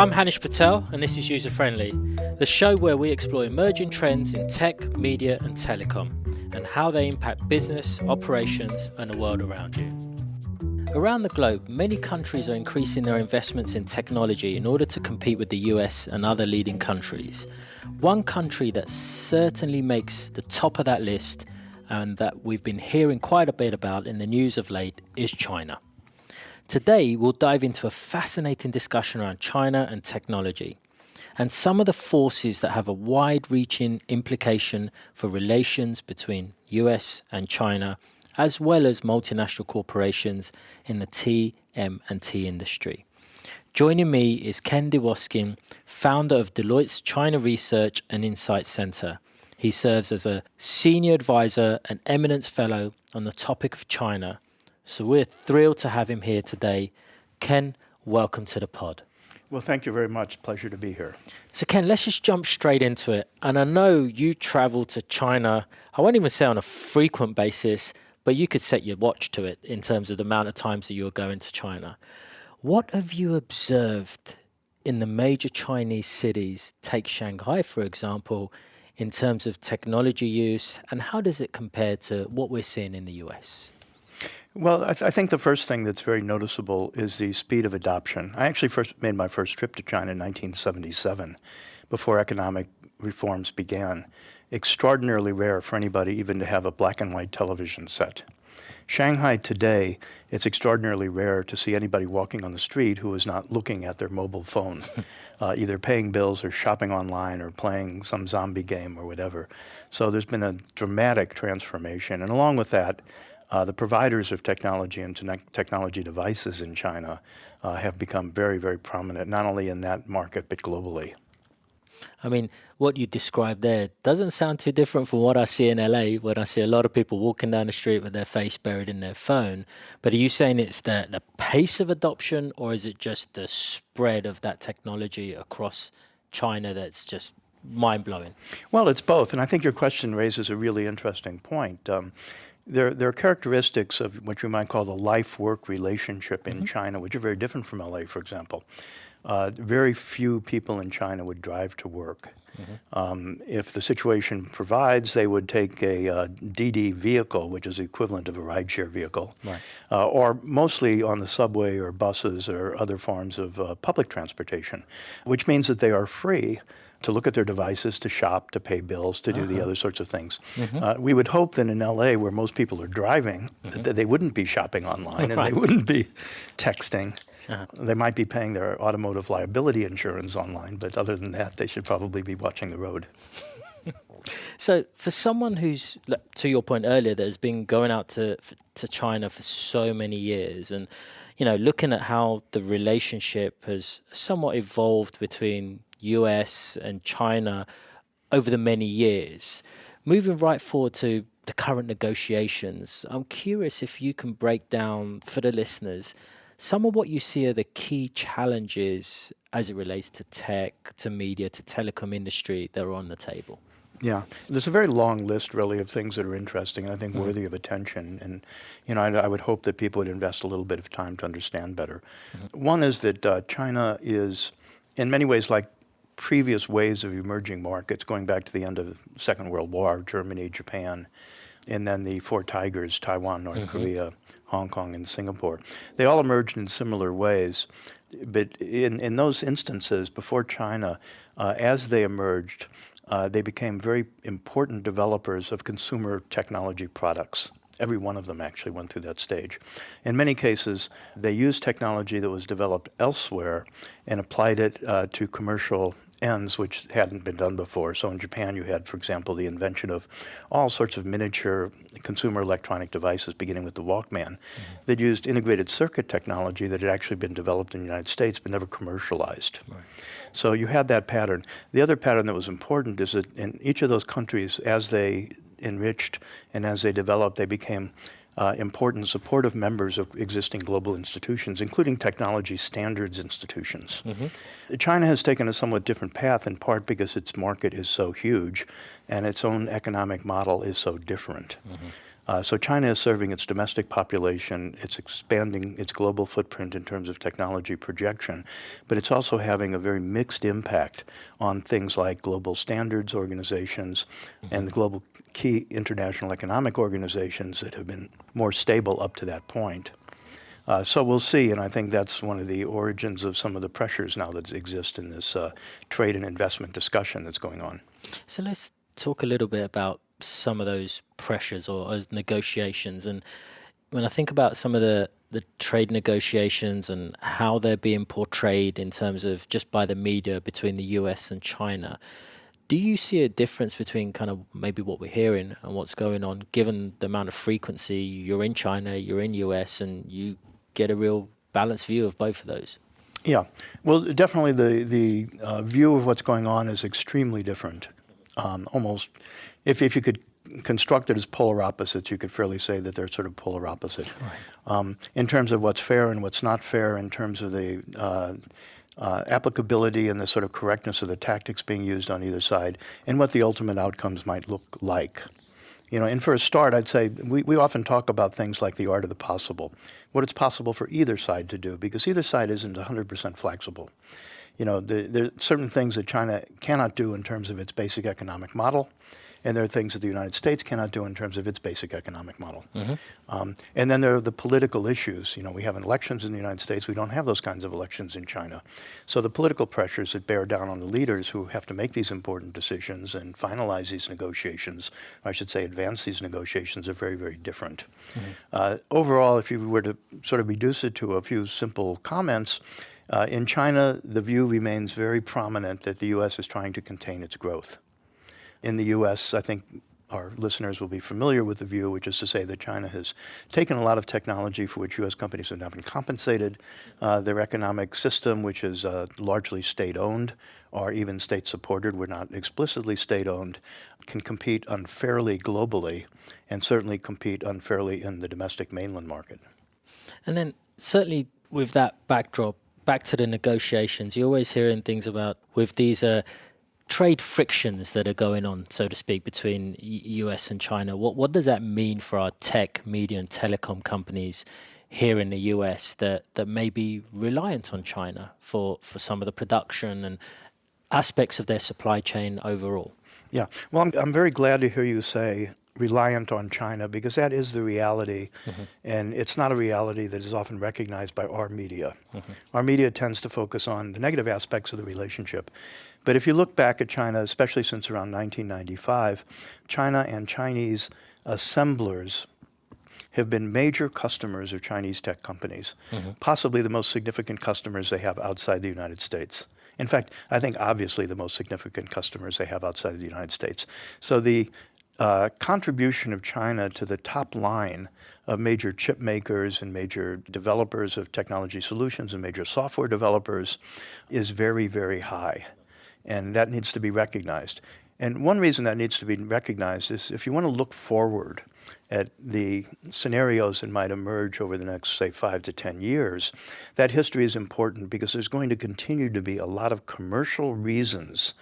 I'm Hanish Patel, and this is User Friendly, the show where we explore emerging trends in tech, media, and telecom, and how they impact business, operations, and the world around you. Around the globe, many countries are increasing their investments in technology in order to compete with the US and other leading countries. One country that certainly makes the top of that list, and that we've been hearing quite a bit about in the news of late, is China. Today, we'll dive into a fascinating discussion around China and technology, and some of the forces that have a wide-reaching implication for relations between US and China, as well as multinational corporations in the TMT industry. Joining me is Ken Dewoskin, founder of Deloitte's China Research and Insight Center. He serves as a senior advisor and eminence fellow on the topic of China. So we're thrilled to have him here today. Ken, welcome to the pod. Well, thank you very much. Pleasure to be here. So Ken, let's just jump straight into it. And I know you travel to China, I won't even say on a frequent basis, but you could set your watch to it in terms of the amount of times that you're going to China. What have you observed in the major Chinese cities, take Shanghai, for example, in terms of technology use, and how does it compare to what we're seeing in the US? Well, I think the first thing that's very noticeable is the speed of adoption. I actually made my first trip to China in 1977, before economic reforms began. Extraordinarily rare for anybody even to have a black and white television set. Shanghai today, it's extraordinarily rare to see anybody walking on the street who is not looking at their mobile phone, either paying bills or shopping online or playing some zombie game or whatever. So there's been a dramatic transformation. And along with that, the providers of technology and technology devices in China have become very, very prominent, not only in that market, but globally. I mean, what you described there doesn't sound too different from what I see in LA, when I see a lot of people walking down the street with their face buried in their phone. But are you saying it's the pace of adoption, or is it just the spread of that technology across China that's just mind-blowing? Well, it's both. And I think your question raises a really interesting point. There are characteristics of what you might call the life-work relationship in China, which are very different from LA, for example. Very few people in China would drive to work. If the situation provides, they would take a DD vehicle, which is the equivalent of a rideshare vehicle, or mostly on the subway or buses or other forms of public transportation, which means that they are free to look at their devices, to shop, to pay bills, to do the other sorts of things. We would hope that in LA, where most people are driving, that they wouldn't be shopping online and they wouldn't be texting. They might be paying their automotive liability insurance online, but other than that, they should probably be watching the road. So for someone who's, to your point earlier, that has been going out to China for so many years, and looking at how the relationship has somewhat evolved between US and China over the many years, moving right forward to the current negotiations, I'm curious if you can break down for the listeners some of what you see are the key challenges as it relates to tech, to media, to telecom industry that are on the table. Yeah, there's a very long list, really, of things that are interesting and I think worthy of attention. And, I would hope that people would invest a little bit of time to understand better. One is that China is, in many ways, like previous waves of emerging markets, going back to the end of the Second World War, Germany, Japan, and then the four tigers, Taiwan, North Korea, Hong Kong, and Singapore. They all emerged in similar ways. But in those instances, before China, as they emerged, they became very important developers of consumer technology products. Every one of them actually went through that stage. In many cases, they used technology that was developed elsewhere and applied it to commercial ends, which hadn't been done before. So in Japan, you had, for example, the invention of all sorts of miniature consumer electronic devices, beginning with the Walkman, that used integrated circuit technology that had actually been developed in the United States but never commercialized. So you had that pattern. The other pattern that was important is that in each of those countries, as they enriched and as they developed, they became important supportive members of existing global institutions, including technology standards institutions. China has taken a somewhat different path, in part because its market is so huge and its own economic model is so different. So China is serving its domestic population. It's expanding its global footprint in terms of technology projection, but it's also having a very mixed impact on things like global standards organizations and the global key international economic organizations that have been more stable up to that point. So we'll see, and I think that's one of the origins of some of the pressures now that exist in this trade and investment discussion that's going on. So let's talk a little bit about some of those pressures or those negotiations. And when I think about some of the trade negotiations and how they're being portrayed in terms of just by the media between the US and China, do you see a difference between kind of maybe what we're hearing and what's going on, given the amount of frequency you're in China, you're in US, and you get a real balanced view of both of those? Yeah, well, definitely the view of what's going on is extremely different. Almost, if you could construct it as polar opposites, you could fairly say that they're sort of polar opposite. Right. In terms of what's fair and what's not fair, in terms of the applicability and the sort of correctness of the tactics being used on either side, and what the ultimate outcomes might look like. And for a start, I'd say we often talk about things like the art of the possible, what it's possible for either side to do, because either side isn't 100% flexible. There are certain things that China cannot do in terms of its basic economic model, and there are things that the United States cannot do in terms of its basic economic model. And then there are the political issues. We have elections in the United States. We don't have those kinds of elections in China. So the political pressures that bear down on the leaders who have to make these important decisions and finalize these negotiations, or I should say advance these negotiations, are very, very different. Overall, if you were to sort of reduce it to a few simple comments, in China, the view remains very prominent that the U.S. is trying to contain its growth. In the U.S., I think our listeners will be familiar with the view, which is to say that China has taken a lot of technology for which U.S. companies have not been compensated. Their economic system, which is largely state-owned or even state-supported, we're not explicitly state-owned, can compete unfairly globally and certainly compete unfairly in the domestic mainland market. And then certainly with that backdrop, back to the negotiations, you're always hearing things about with these trade frictions that are going on, so to speak, between US and China. What does that mean for our tech, media, and telecom companies here in the US that may be reliant on China for some of the production and aspects of their supply chain overall? Yeah, well, I'm very glad to hear you say reliant on China, because that is the reality, and it's not a reality that is often recognized by our media. Our media tends to focus on the negative aspects of the relationship. But if you look back at China, especially since around 1995, China and Chinese assemblers have been major customers of Chinese tech companies, possibly the most significant customers they have outside the United States. In fact, I think obviously the most significant customers they have outside of the United States. So the contribution of China to the top line of major chip makers and major developers of technology solutions and major software developers is very, very high. And that needs to be recognized. And one reason that needs to be recognized is if you want to look forward at the scenarios that might emerge over the next, say, 5 to 10 years, that history is important because there's going to continue to be a lot of commercial reasons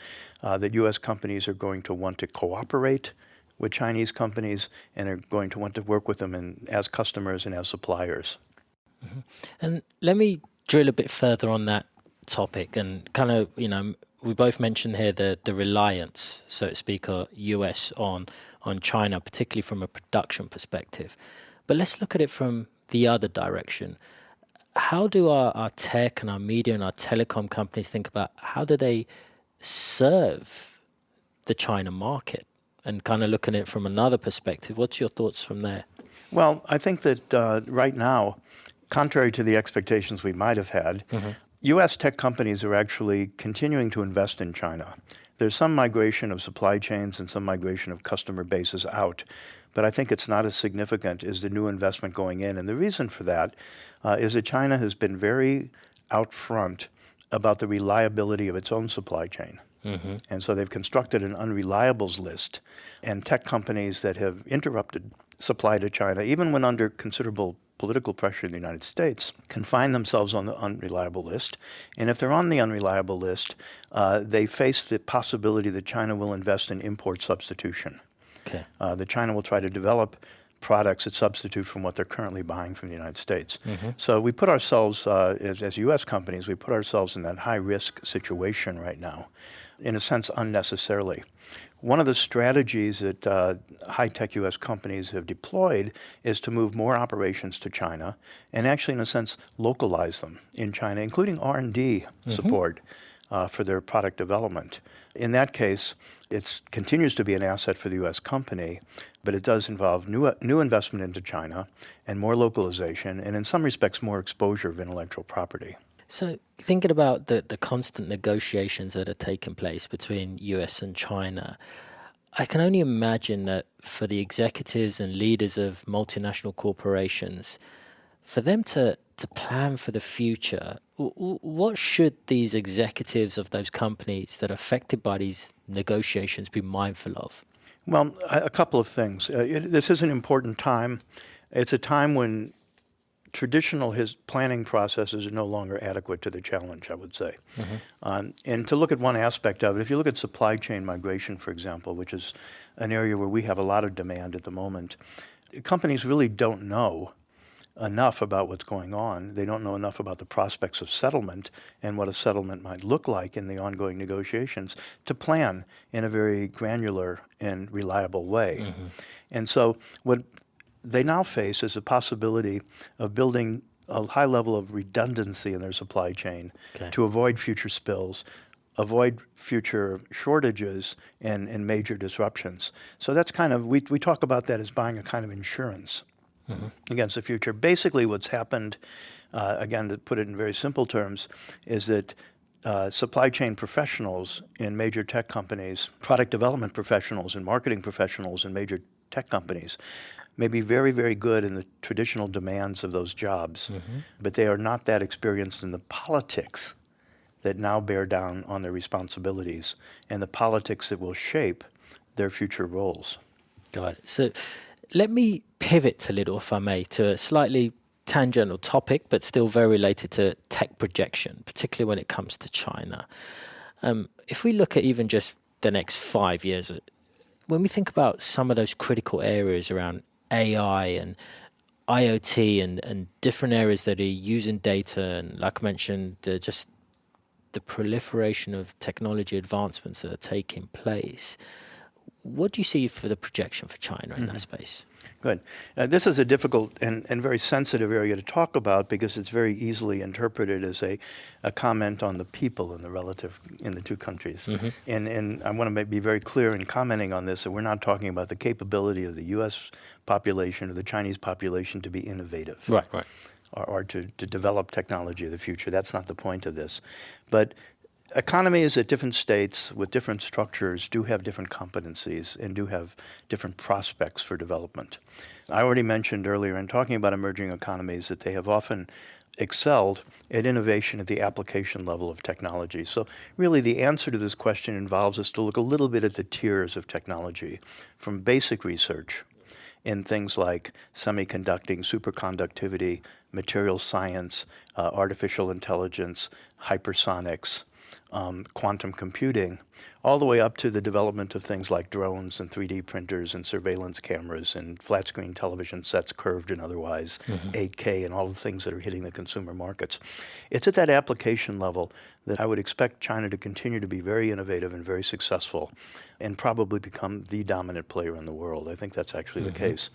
that U.S. companies are going to want to cooperate with Chinese companies and are going to want to work with them as customers and as suppliers. And let me drill a bit further on that topic and kind of, we both mentioned here the reliance, so to speak, of US on China, particularly from a production perspective. But let's look at it from the other direction. How do our tech and our media and our telecom companies think about how do they serve the China market? And kind of looking at it from another perspective, what's your thoughts from there? Well, I think that right now, contrary to the expectations we might have had, U.S. tech companies are actually continuing to invest in China. There's some migration of supply chains and some migration of customer bases out, but I think it's not as significant as the new investment going in. And the reason for that is that China has been very out front about the reliability of its own supply chain. And so they've constructed an unreliables list, and tech companies that have interrupted supply to China, even when under considerable political pressure in the United States, can find themselves on the unreliable list. And if they're on the unreliable list, they face the possibility that China will invest in import substitution. Okay. That China will try to develop products that substitute from what they're currently buying from the United States. So we put ourselves, as U.S. companies, we put ourselves in that high-risk situation right now, in a sense unnecessarily. One of the strategies that high-tech U.S. companies have deployed is to move more operations to China and actually, in a sense, localize them in China, including R&D support for their product development. In that case, it continues to be an asset for the U.S. company, but it does involve new investment into China and more localization and, in some respects, more exposure of intellectual property. So thinking about the constant negotiations that are taking place between US and China, I can only imagine that for the executives and leaders of multinational corporations, for them to plan for the future, what should these executives of those companies that are affected by these negotiations be mindful of? Well, a couple of things. This is an important time. It's a time when traditional planning processes are no longer adequate to the challenge, I would say. And to look at one aspect of it, if you look at supply chain migration, for example, which is an area where we have a lot of demand at the moment, companies really don't know enough about what's going on. They don't know enough about the prospects of settlement and what a settlement might look like in the ongoing negotiations to plan in a very granular and reliable way. And so what they now face is a possibility of building a high level of redundancy in their supply chain to avoid future spills, avoid future shortages and major disruptions. So that's kind of, we talk about that as buying a kind of insurance against the future. Basically what's happened, again, to put it in very simple terms, is that supply chain professionals in major tech companies, product development professionals and marketing professionals in major tech companies may be very, very good in the traditional demands of those jobs, but they are not that experienced in the politics that now bear down on their responsibilities and the politics that will shape their future roles. Got it. So let me pivot a little, if I may, to a slightly tangential topic, but still very related to tech projection, particularly when it comes to China. If we look at even just the next 5 years, when we think about some of those critical areas around AI and IoT and different areas that are using data, and like I mentioned, just the proliferation of technology advancements that are taking place, what do you see for the projection for China in that space? Good. This is a difficult and very sensitive area to talk about because it's very easily interpreted as a comment on the people in the two countries. And I want to be very clear in commenting on this that we're not talking about the capability of the U.S. population or the Chinese population to be innovative. Right. Or to develop technology of the future. That's not the point of this. But economies at different states with different structures do have different competencies and do have different prospects for development. I already mentioned earlier in talking about emerging economies that they have often excelled at innovation at the application level of technology. So really the answer to this question involves us to look a little bit at the tiers of technology, from basic research in things like semiconducting, superconductivity, material science, artificial intelligence, hypersonics, quantum computing, all the way up to the development of things like drones and 3D printers and surveillance cameras and flat screen television sets, curved and otherwise, 8K and all the things that are hitting the consumer markets. It's at that application level that I would expect China to continue to be very innovative and very successful and probably become the dominant player in the world. I think that's actually the case.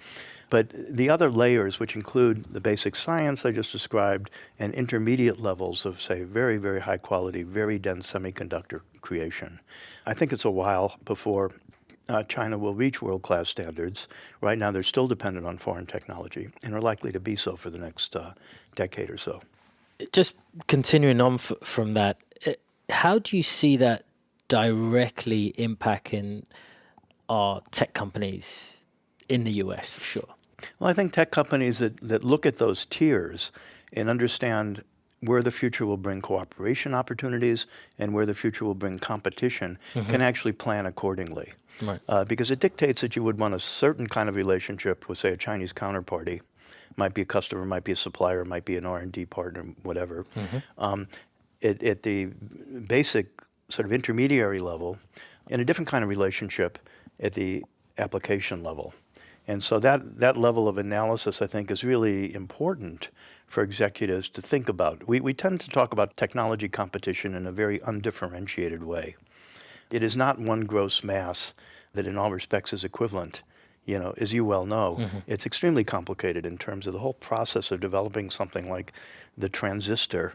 But the other layers, which include the basic science I just described and intermediate levels of, say, very, very high quality, very dense semiconductor creation, I think it's a while before China will reach world-class standards. Right now, they're still dependent on foreign technology and are likely to be so for the next decade or so. Just continuing on from that, how do you see that directly impacting our tech companies in the US, for sure? Well, I think tech companies that look at those tiers and understand where the future will bring cooperation opportunities and where the future will bring competition can actually plan accordingly. Right. Because it dictates that you would want a certain kind of relationship with, say, a Chinese counterparty. Might be a customer, might be a supplier, might be an R&D partner, whatever. At the basic sort of intermediary level, and a different kind of relationship at the application level. And so that level of analysis, I think, is really important for executives to think about. We tend to talk about technology competition in a very undifferentiated way. It is not one gross mass that in all respects is equivalent. As you well know, it's extremely complicated in terms of the whole process of developing something like the transistor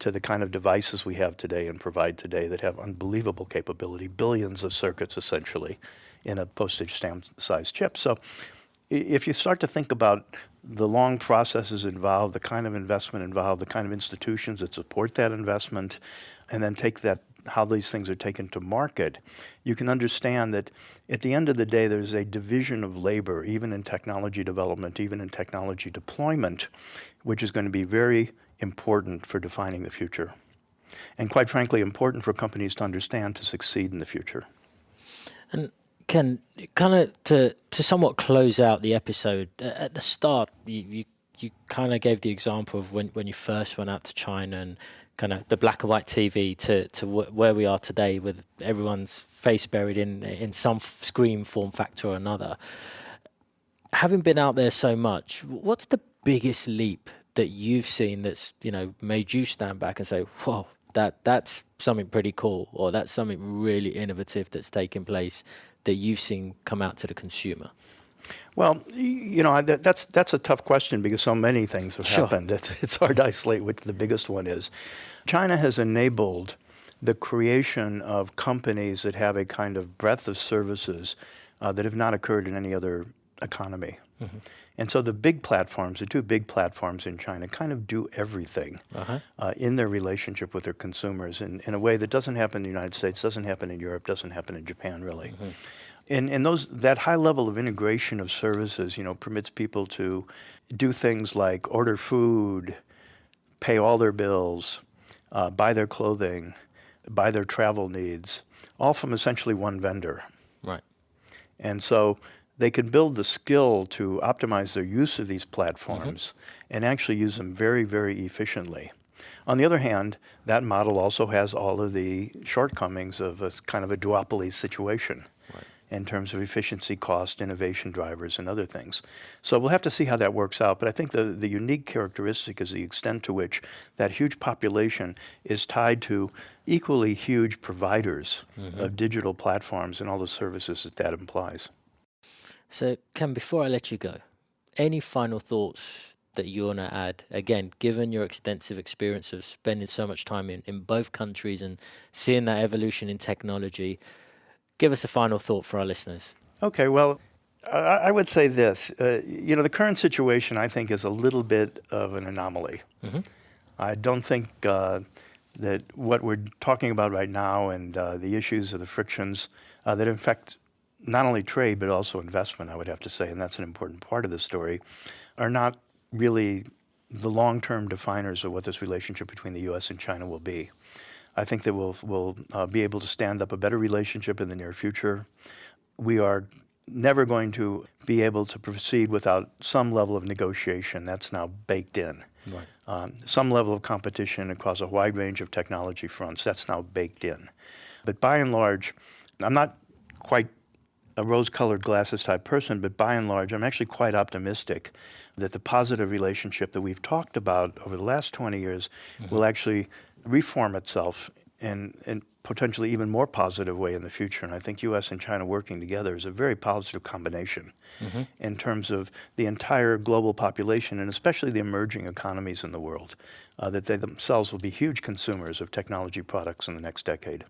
to the kind of devices we have today and provide today that have unbelievable capability, billions of circuits essentially in a postage stamp size chip. So if you start to think about the long processes involved, the kind of investment involved, the kind of institutions that support that investment, and then take that, how these things are taken to market, you can understand that at the end of the day, there's a division of labor, even in technology development, even in technology deployment, which is going to be very important for defining the future. And quite frankly, important for companies to understand to succeed in the future. And Ken, kind of to somewhat close out the episode, at the start, you kind of gave the example of when you first went out to China and kind of the black and white TV to where we are today with everyone's face buried in some screen form factor or another. Having been out there so much, what's the biggest leap that you've seen that's, made you stand back and say, whoa, that's something pretty cool, or that's something really innovative that's taken place that you've seen come out to the consumer? Well, that's a tough question because so many things have happened. It's hard to isolate what the biggest one is. China has enabled the creation of companies that have a kind of breadth of services that have not occurred in any other economy. Mm-hmm. And so the two big platforms in China kind of do everything in their relationship with their consumers in a way that doesn't happen in the United States, doesn't happen in Europe, doesn't happen in Japan, really. Mm-hmm. And that high level of integration of services, permits people to do things like order food, pay all their bills, buy their clothing, buy their travel needs, all from essentially one vendor. Right. And so they can build the skill to optimize their use of these platforms and actually use them very, very efficiently. On the other hand, that model also has all of the shortcomings of a kind of a duopoly situation. Right. In terms of efficiency, cost, innovation drivers, and other things. So we'll have to see how that works out. But I think the unique characteristic is the extent to which that huge population is tied to equally huge providers of digital platforms and all the services that implies. So, Ken, before I let you go, any final thoughts that you want to add? Again, given your extensive experience of spending so much time in both countries and seeing that evolution in technology, give us a final thought for our listeners. Okay, well, I would say this. The current situation, I think, is a little bit of an anomaly. Mm-hmm. I don't think that what we're talking about right now and the issues of the frictions that affect not only trade but also investment, I would have to say, and that's an important part of the story, are not really the long-term definers of what this relationship between the U.S. and China will be. I think that we'll be able to stand up a better relationship in the near future. We are never going to be able to proceed without some level of negotiation. That's now baked in. Right. Some level of competition across a wide range of technology fronts. That's now baked in. But by and large, I'm not quite a rose-colored glasses type person, but by and large, I'm actually quite optimistic that the positive relationship that we've talked about over the last 20 years will actually reform itself in potentially even more positive way in the future. And I think U.S. and China working together is a very positive combination in terms of the entire global population and especially the emerging economies in the world, that they themselves will be huge consumers of technology products in the next decade.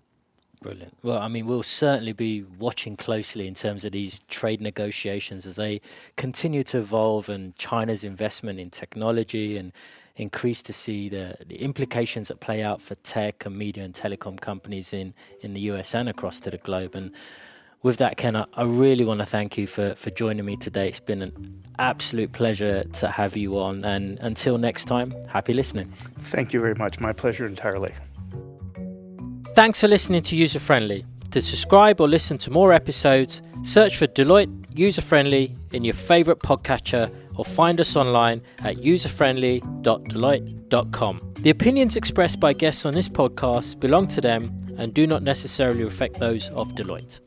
Brilliant. Well, I mean, we'll certainly be watching closely in terms of these trade negotiations as they continue to evolve and China's investment in technology and increase to see the implications that play out for tech and media and telecom companies in the US and across to the globe. And with that, Ken, I really want to thank you for joining me today. It's been an absolute pleasure to have you on. And until next time, happy listening. Thank you very much. My pleasure entirely. Thanks for listening to User Friendly. To subscribe or listen to more episodes, search for Deloitte User Friendly in your favorite podcatcher or find us online at userfriendly.deloitte.com. The opinions expressed by guests on this podcast belong to them and do not necessarily reflect those of Deloitte.